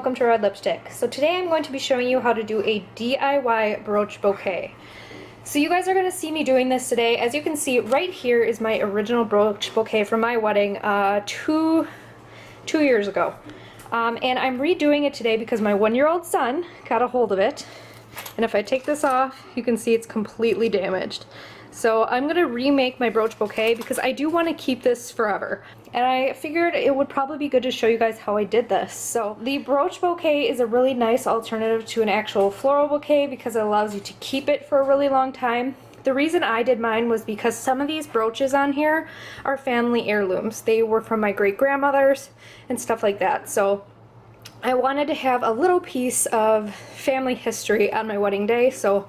welcome to Red Lipstick. So today I'm going to be showing you how to do a DIY brooch bouquet. So you guys are going to see me doing this today. As you can see, right here is my original brooch bouquet from my wedding two years ago. And I'm redoing it today because my 1-year-old son got a hold of it. And if I take this off, you can see it's completely damaged. So I'm going to remake my brooch bouquet because I do want to keep this forever. And I figured it would probably be good to show you guys how I did this. So the brooch bouquet is a really nice alternative to an actual floral bouquet because it allows you to keep it for a really long time. The reason I did mine was because some of these brooches on here are family heirlooms. They were from my great-grandmothers and stuff like that. So I wanted to have a little piece of family history on my wedding day, so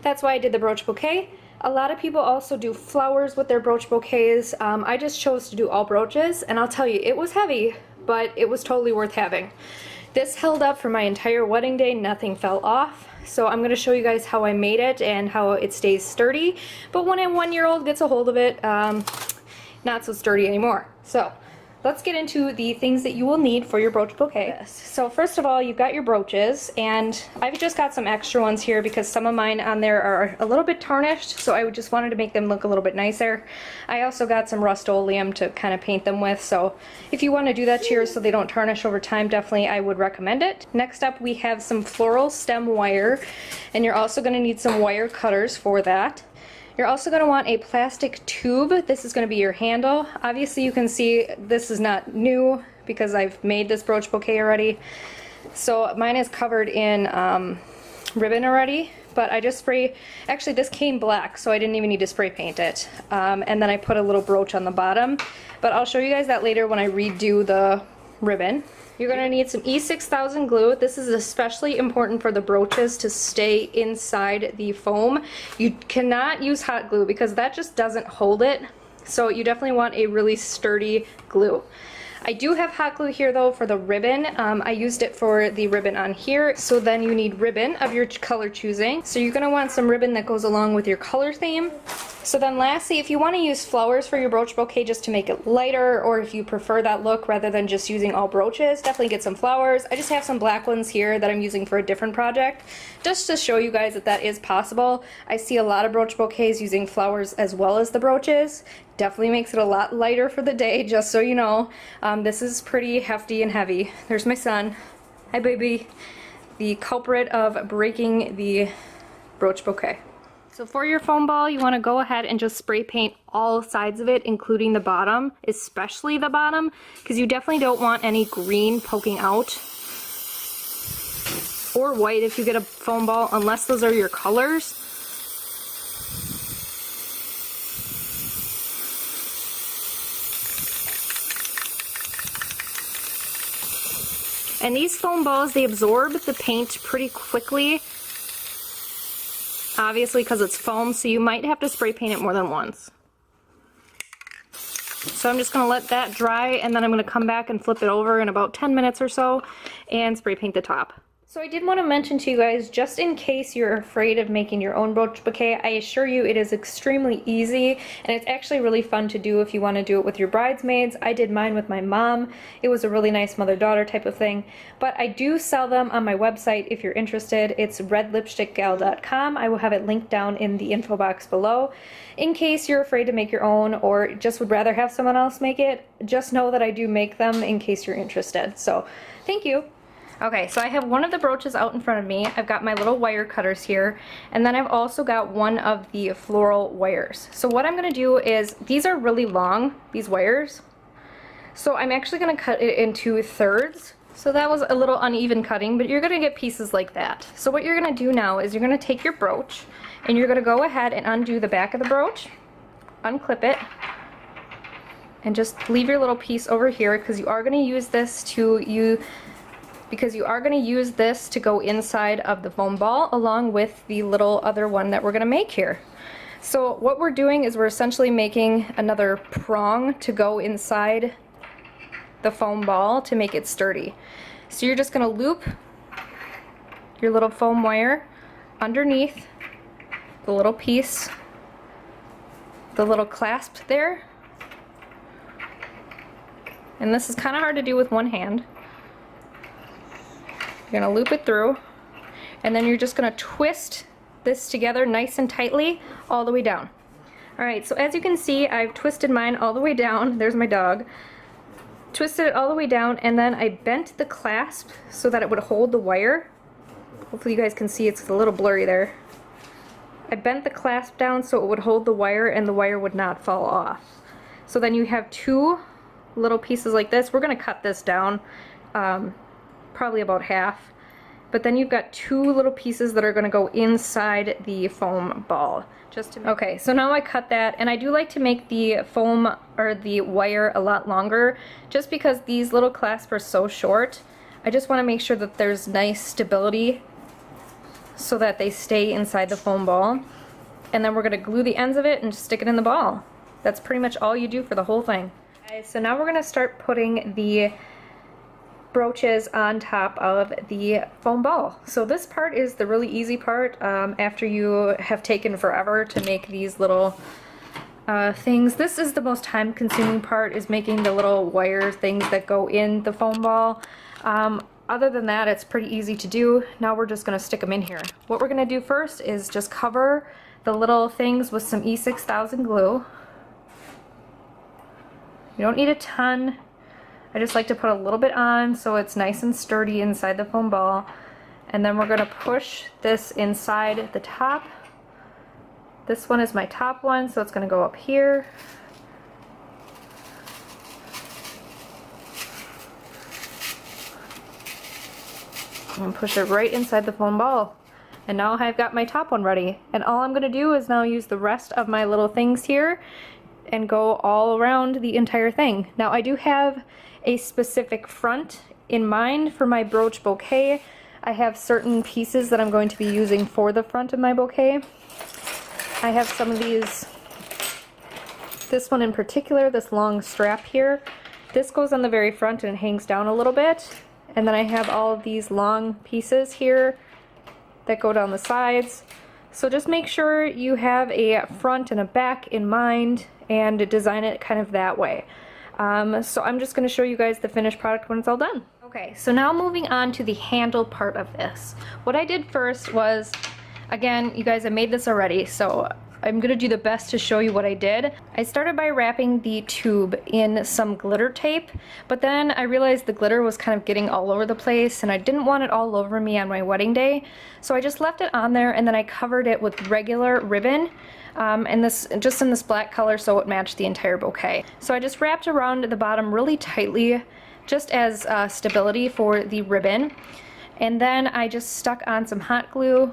that's why I did the brooch bouquet. A lot of people also do flowers with their brooch bouquets. I just chose to do all brooches, and I'll tell you, it was heavy, but it was totally worth having. This held up for my entire wedding day, nothing fell off. So I'm going to show you guys how I made it and how it stays sturdy. But when a 1-year-old gets a hold of it, not so sturdy anymore. So let's get into the things that you will need for your brooch bouquet. So first of all, you've got your brooches, and I've just got some extra ones here because some of mine on there are a little bit tarnished, so I just wanted to make them look a little bit nicer. I also got some Rust-Oleum to kind of paint them with, so if you want to do that to yours so they don't tarnish over time, definitely I would recommend it. Next up, we have some floral stem wire, and you're also going to need some wire cutters for that. You're also going to want a plastic tube. This is going to be your handle. Obviously you can see this is not new because I've made this brooch bouquet already. So mine is covered in ribbon already, but I just actually this came black, so I didn't even need to spray paint it. And then I put a little brooch on the bottom, but I'll show you guys that later when I redo the ribbon. You're going to need some E6000 glue. This is especially important for the brooches to stay inside the foam. You cannot use hot glue because that just doesn't hold it. So you definitely want a really sturdy glue. I do have hot glue here though for the ribbon. I used it for the ribbon on here. So then you need ribbon of your color choosing. So you're going to want some ribbon that goes along with your color theme. So then lastly, if you want to use flowers for your brooch bouquet just to make it lighter, or if you prefer that look rather than just using all brooches, definitely get some flowers. I just have some black ones here that I'm using for a different project, just to show you guys that that is possible. I see a lot of brooch bouquets using flowers as well as the brooches. Definitely makes it a lot lighter for the day, just so you know. This is pretty hefty and heavy. There's my son. Hi baby. The culprit of breaking the brooch bouquet. So for your foam ball, you want to go ahead and just spray paint all sides of it, including the bottom, especially the bottom, because you definitely don't want any green poking out. Or white if you get a foam ball, unless those are your colors. And these foam balls, they absorb the paint pretty quickly. Obviously because it's foam, so you might have to spray paint it more than once. So I'm just going to let that dry, and then I'm going to come back and flip it over in about 10 minutes or so and spray paint the top. So I did want to mention to you guys, just in case you're afraid of making your own brooch bouquet, I assure you it is extremely easy, and it's actually really fun to do if you want to do it with your bridesmaids. I did mine with my mom. It was a really nice mother-daughter type of thing, but I do sell them on my website if you're interested. It's redlipstickgal.com. I will have it linked down in the info box below. In case you're afraid to make your own or just would rather have someone else make it, just know that I do make them in case you're interested. So thank you. Okay, so I have one of the brooches out in front of me. I've got my little wire cutters here, and then I've also got one of the floral wires. So what I'm going to do is, these are really long, these wires, so I'm actually going to cut it into thirds. So that was a little uneven cutting, but you're going to get pieces like that. So what you're going to do now is you're going to take your brooch, and you're going to go ahead and undo the back of the brooch, unclip it, and just leave your little piece over here because you are going to use this to go inside of the foam ball along with the little other one that we're going to make here. So what we're doing is we're essentially making another prong to go inside the foam ball to make it sturdy. So you're just going to loop your little foam wire underneath the little piece, the little clasp there. And this is kind of hard to do with one hand. You're gonna loop it through, and then you're just gonna twist this together nice and tightly all the way down. Alright, so as you can see, I've twisted mine all the way down. There's my dog. Twisted it all the way down, and then I bent the clasp so that it would hold the wire. Hopefully you guys can see, it's a little blurry there. I bent the clasp down so it would hold the wire and the wire would not fall off. So then you have two little pieces like this. We're going to cut this down probably about half. But then you've got two little pieces that are going to go inside the foam ball. Okay, so now I cut that, and I do like to make the foam or the wire a lot longer just because these little clasps are so short. I just want to make sure that there's nice stability so that they stay inside the foam ball. And then we're going to glue the ends of it and just stick it in the ball. That's pretty much all you do for the whole thing. Okay, so now we're going to start putting the brooches on top of the foam ball. So this part is the really easy part after you have taken forever to make these little things. This is the most time consuming part, is making the little wire things that go in the foam ball. Other than that, it's pretty easy to do. Now we're just going to stick them in here. What we're going to do first is just cover the little things with some E6000 glue. You don't need a ton. I just like to put a little bit on so it's nice and sturdy inside the foam ball. And then we're going to push this inside the top. This one is my top one, so it's going to go up here. And push it right inside the foam ball. And now I've got my top one ready. And all I'm going to do is now use the rest of my little things here and go all around the entire thing. Now I do have a specific front in mind for my brooch bouquet. I have certain pieces that I'm going to be using for the front of my bouquet. I have some of these, this one in particular, this long strap here. This goes on the very front and it hangs down a little bit. And then I have all of these long pieces here that go down the sides. So just make sure you have a front and a back in mind and design it kind of that way. So I'm just going to show you guys the finished product when it's all done. Okay, so now moving on to the handle part of this. What I did first was, again, you guys, I made this already, so I'm going to do the best to show you what I did. I started by wrapping the tube in some glitter tape, but then I realized the glitter was kind of getting all over the place and I didn't want it all over me on my wedding day. So I just left it on there and then I covered it with regular ribbon. And this just in this black color so it matched the entire bouquet. So I just wrapped around the bottom really tightly just as stability for the ribbon. And then I just stuck on some hot glue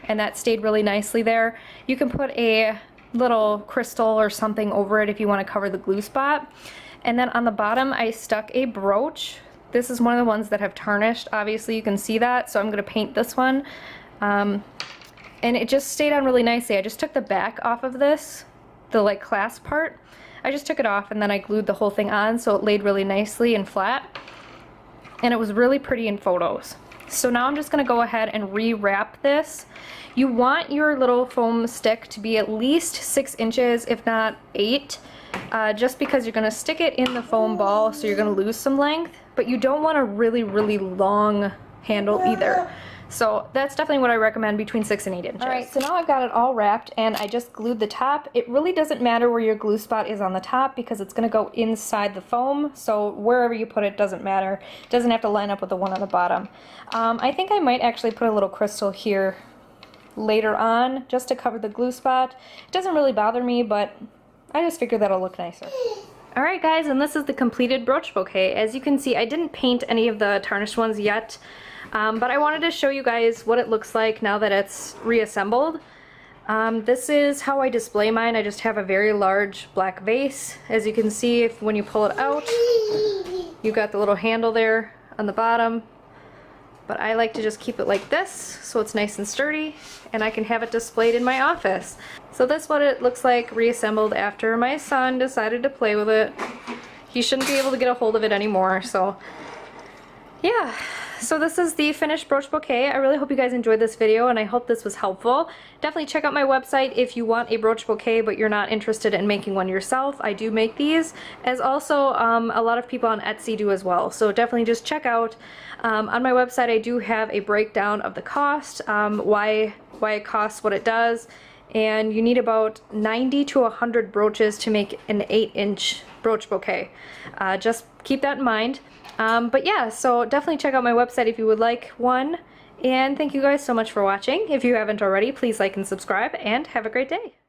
and that stayed really nicely there. You can put a little crystal or something over it if you want to cover the glue spot. And then on the bottom I stuck a brooch. This is one of the ones that have tarnished. Obviously you can see that, so I'm going to paint this one. And it just stayed on really nicely. I just took the back off of this, the like clasp part. I just took it off and then I glued the whole thing on so it laid really nicely and flat. And it was really pretty in photos. So now I'm just going to go ahead and re-wrap this. You want your little foam stick to be at least 6 inches, if not 8, just because you're going to stick it in the foam ball, so you're going to lose some length. But you don't want a really, really long handle either. So that's definitely what I recommend, between 6 and 8 inches. Alright, so now I've got it all wrapped and I just glued the top. It really doesn't matter where your glue spot is on the top because it's going to go inside the foam, so wherever you put it doesn't matter. It doesn't have to line up with the one on the bottom. I think I might actually put a little crystal here later on just to cover the glue spot. It doesn't really bother me, but I just figured that'll look nicer. Alright guys, and this is the completed brooch bouquet. As you can see, I didn't paint any of the tarnished ones yet. But I wanted to show you guys what it looks like now that it's reassembled. This is how I display mine. I just have a very large black vase. As you can see, when you pull it out, you've got the little handle there on the bottom. But I like to just keep it like this so it's nice and sturdy and I can have it displayed in my office. So this is what it looks like reassembled after my son decided to play with it. He shouldn't be able to get a hold of it anymore, so yeah. so this is the finished brooch bouquet. I really hope you guys enjoyed this video and I hope this was helpful. Definitely check out my website if you want a brooch bouquet but you're not interested in making one yourself. I do make these, as also a lot of people on Etsy do as well. So definitely just check out. On my website I do have a breakdown of the cost, why it costs what it does, and you need about 90 to 100 brooches to make an 8-inch brooch bouquet. Just keep that in mind. But yeah, so definitely check out my website if you would like one. And thank you guys so much for watching. If you haven't already, please like and subscribe, and have a great day.